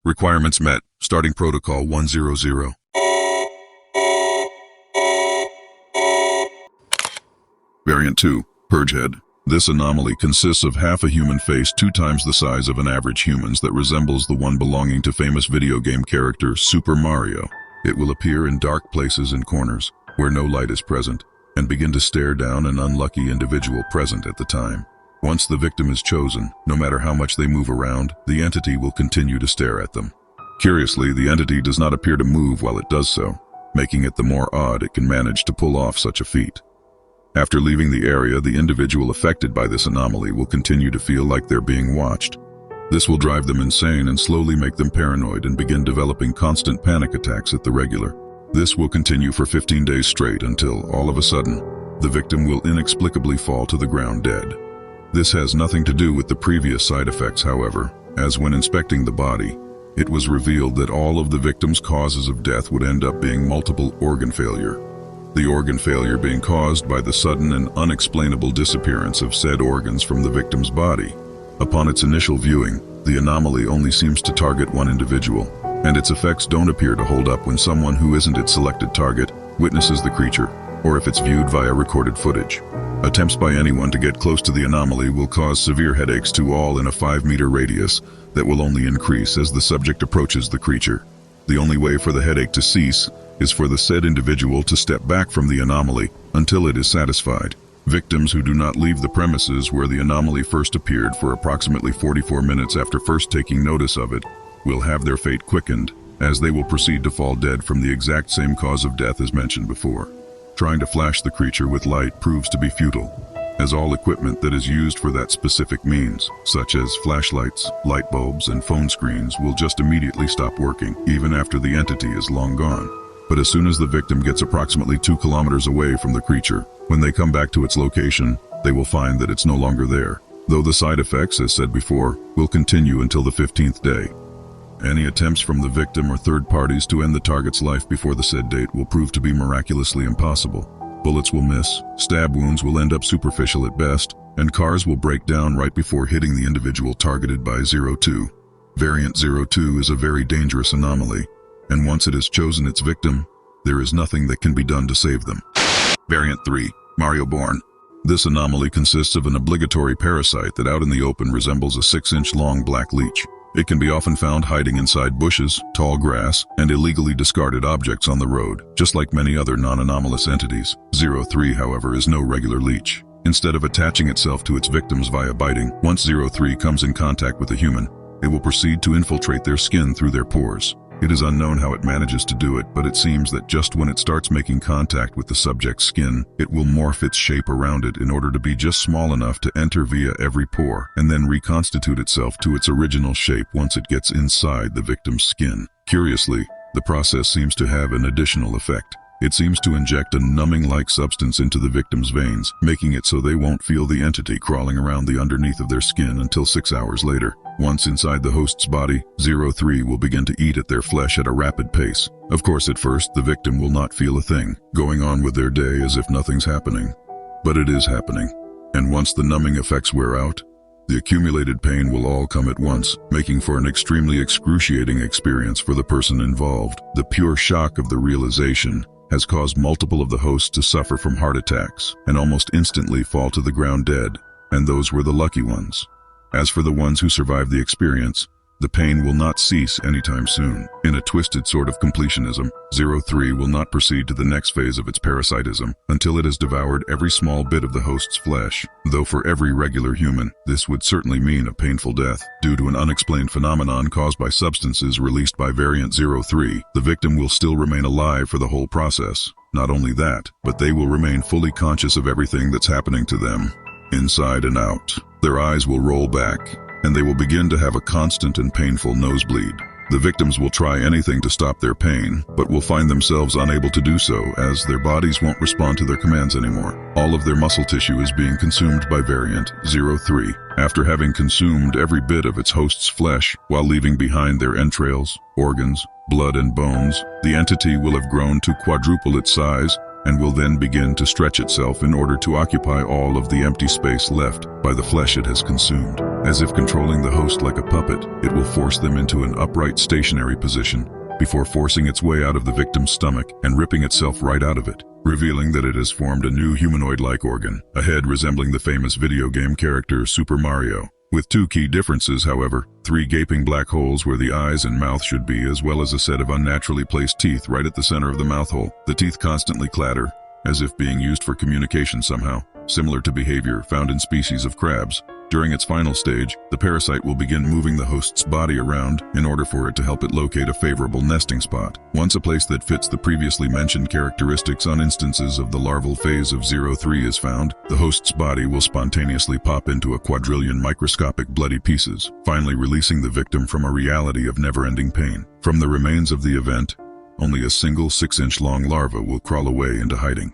Requirements met. Starting Protocol 100. Variant 2, Purge Head. This anomaly consists of half a human face 2 times the size of an average human's that resembles the one belonging to famous video game character Super Mario. It will appear in dark places and corners, where no light is present, and begin to stare down an unlucky individual present at the time. Once the victim is chosen, no matter how much they move around, the entity will continue to stare at them. Curiously, the entity does not appear to move while it does so, making it the more odd it can manage to pull off such a feat. After leaving the area, the individual affected by this anomaly will continue to feel like they're being watched. This will drive them insane and slowly make them paranoid and begin developing constant panic attacks at the regular. This will continue for 15 days straight until, all of a sudden, the victim will inexplicably fall to the ground dead. This has nothing to do with the previous side effects, however, as when inspecting the body, it was revealed that all of the victim's causes of death would end up being multiple organ failure. The organ failure being caused by the sudden and unexplainable disappearance of said organs from the victim's body. Upon its initial viewing, the anomaly only seems to target one individual, and its effects don't appear to hold up when someone who isn't its selected target witnesses the creature, or if it's viewed via recorded footage. Attempts by anyone to get close to the anomaly will cause severe headaches to all in a 5-meter radius that will only increase as the subject approaches the creature. The only way for the headache to cease is for the said individual to step back from the anomaly until it is satisfied. Victims who do not leave the premises where the anomaly first appeared for approximately 44 minutes after first taking notice of it will have their fate quickened, as they will proceed to fall dead from the exact same cause of death as mentioned before. Trying to flash the creature with light proves to be futile, as all equipment that is used for that specific means, such as flashlights, light bulbs, and phone screens, will just immediately stop working, even after the entity is long gone. But as soon as the victim gets approximately 2 kilometers away from the creature, when they come back to its location, they will find that it's no longer there, though the side effects, as said before, will continue until the 15th day. Any attempts from the victim or third parties to end the target's life before the said date will prove to be miraculously impossible. Bullets will miss, stab wounds will end up superficial at best, and cars will break down right before hitting the individual targeted by 02. Variant 02 is a very dangerous anomaly, and once it has chosen its victim, there is nothing that can be done to save them. Variant 3, Bourne. This anomaly consists of an obligatory parasite that out in the open resembles a 6-inch long black leech. It can be often found hiding inside bushes, tall grass, and illegally discarded objects on the road, just like many other non-anomalous entities. 03, however, is no regular leech. Instead of attaching itself to its victims via biting, once 03 comes in contact with a human, it will proceed to infiltrate their skin through their pores. It is unknown how it manages to do it, but it seems that just when it starts making contact with the subject's skin, it will morph its shape around it in order to be just small enough to enter via every pore, and then reconstitute itself to its original shape once it gets inside the victim's skin. Curiously, the process seems to have an additional effect. It seems to inject a numbing-like substance into the victim's veins, making it so they won't feel the entity crawling around the underneath of their skin until 6 hours later. Once inside the host's body, 03 will begin to eat at their flesh at a rapid pace. Of course, at first, the victim will not feel a thing, going on with their day as if nothing's happening. But it is happening. And once the numbing effects wear out, the accumulated pain will all come at once, making for an extremely excruciating experience for the person involved. The pure shock of the realization has caused multiple of the hosts to suffer from heart attacks and almost instantly fall to the ground dead, and those were the lucky ones. As for the ones who survived the experience, the pain will not cease anytime soon. In a twisted sort of completionism, 03 will not proceed to the next phase of its parasitism until it has devoured every small bit of the host's flesh, though for every regular human, this would certainly mean a painful death. Due to an unexplained phenomenon caused by substances released by Variant 03, the victim will still remain alive for the whole process. Not only that, but they will remain fully conscious of everything that's happening to them, inside and out. Their eyes will roll back, and they will begin to have a constant and painful nosebleed. The victims will try anything to stop their pain, but will find themselves unable to do so as their bodies won't respond to their commands anymore. All of their muscle tissue is being consumed by Variant 03. After having consumed every bit of its host's flesh while leaving behind their entrails, organs, blood, and bones, the entity will have grown to quadruple its size and will then begin to stretch itself in order to occupy all of the empty space left by the flesh it has consumed. As if controlling the host like a puppet, it will force them into an upright stationary position before forcing its way out of the victim's stomach and ripping itself right out of it, revealing that it has formed a new humanoid-like organ, a head resembling the famous video game character Super Mario. With two key differences, however: 3 gaping black holes where the eyes and mouth should be, as well as a set of unnaturally placed teeth right at the center of the mouth hole. The teeth constantly clatter, as if being used for communication somehow, similar to behavior found in species of crabs. During its final stage, the parasite will begin moving the host's body around in order for it to help it locate a favorable nesting spot. Once a place that fits the previously mentioned characteristics on instances of the larval phase of 03 is found, the host's body will spontaneously pop into a quadrillion microscopic bloody pieces, finally releasing the victim from a reality of never-ending pain. From the remains of the event, only a single 6-inch long larva will crawl away into hiding.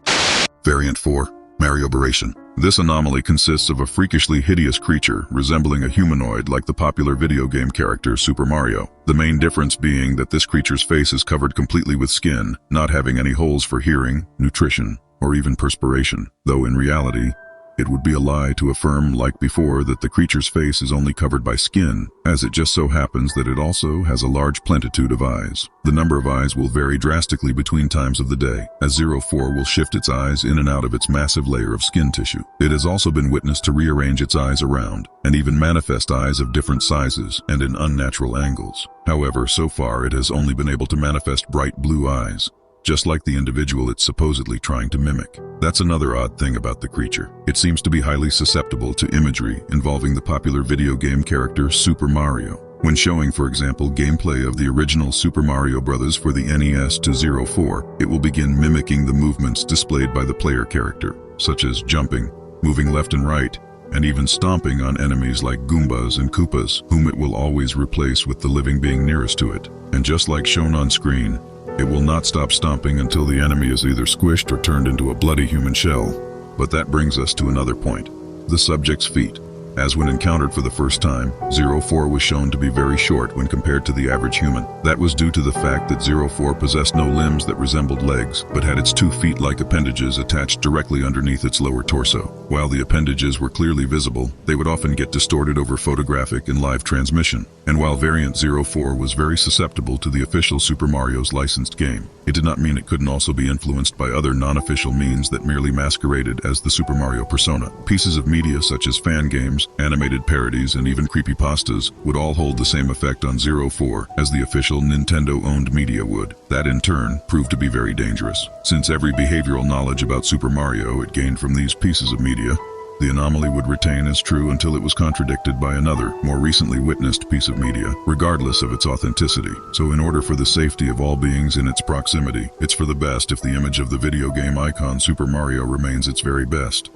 Variant 4. Marob Vertion. This anomaly consists of a freakishly hideous creature resembling a humanoid like the popular video game character Super Mario. The main difference being that this creature's face is covered completely with skin, not having any holes for hearing, nutrition, or even perspiration, though in reality, it would be a lie to affirm, like before, that the creature's face is only covered by skin, as it just so happens that it also has a large plenitude of eyes. The number of eyes will vary drastically between times of the day, as 04 will shift its eyes in and out of its massive layer of skin tissue. It has also been witnessed to rearrange its eyes around, and even manifest eyes of different sizes and in unnatural angles. However, so far it has only been able to manifest bright blue eyes, just like the individual it's supposedly trying to mimic. That's another odd thing about the creature. It seems to be highly susceptible to imagery involving the popular video game character Super Mario. When showing, for example, gameplay of the original Super Mario Bros. For the NES to 04, it will begin mimicking the movements displayed by the player character, such as jumping, moving left and right, and even stomping on enemies like Goombas and Koopas, whom it will always replace with the living being nearest to it. And just like shown on screen, it will not stop stomping until the enemy is either squished or turned into a bloody human shell. But that brings us to another point: the subject's feet. As when encountered for the first time, 04 was shown to be very short when compared to the average human. That was due to the fact that 04 possessed no limbs that resembled legs, but had its 2 feet-like appendages attached directly underneath its lower torso. While the appendages were clearly visible, they would often get distorted over photographic and live transmission. And while Variant 04 was very susceptible to the official Super Mario's licensed game, it did not mean it couldn't also be influenced by other non-official means that merely masqueraded as the Super Mario persona. Pieces of media such as fan games, animated parodies, and even creepypastas would all hold the same effect on 04 as the official Nintendo-owned media would. That in turn proved to be very dangerous, since every behavioral knowledge about Super Mario it gained from these pieces of media, the anomaly would retain as true until it was contradicted by another, more recently witnessed piece of media, regardless of its authenticity. So in order for the safety of all beings in its proximity, it's for the best if the image of the video game icon Super Mario remains its very best.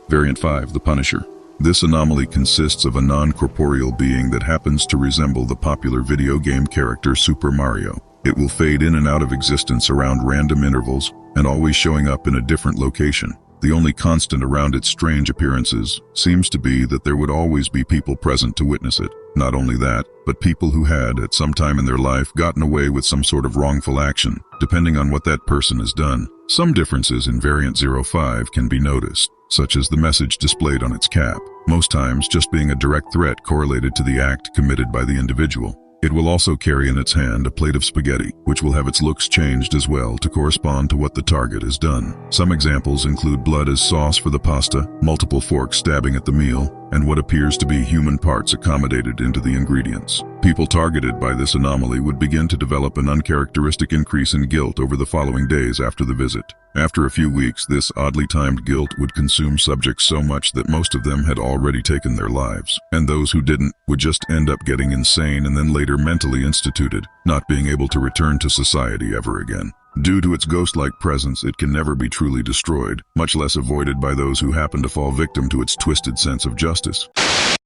Variant 5. The Punisher. This anomaly consists of a non-corporeal being that happens to resemble the popular video game character Super Mario. It will fade in and out of existence around random intervals, and always showing up in a different location. The only constant around its strange appearances seems to be that there would always be people present to witness it. Not only that, but people who had, at some time in their life, gotten away with some sort of wrongful action, depending on what that person has done. Some differences in Variant 05 can be noticed, such as the message displayed on its cap, most times just being a direct threat correlated to the act committed by the individual. It will also carry in its hand a plate of spaghetti, which will have its looks changed as well to correspond to what the target has done. Some examples include blood as sauce for the pasta, multiple forks stabbing at the meal, and what appears to be human parts accommodated into the ingredients. People targeted by this anomaly would begin to develop an uncharacteristic increase in guilt over the following days after the visit. After a few weeks, this oddly timed guilt would consume subjects so much that most of them had already taken their lives, and those who didn't would just end up getting insane and then later mentally instituted, not being able to return to society ever again. Due to its ghost-like presence, it can never be truly destroyed, much less avoided by those who happen to fall victim to its twisted sense of justice.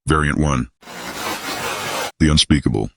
Variant 1. The Unspeakable.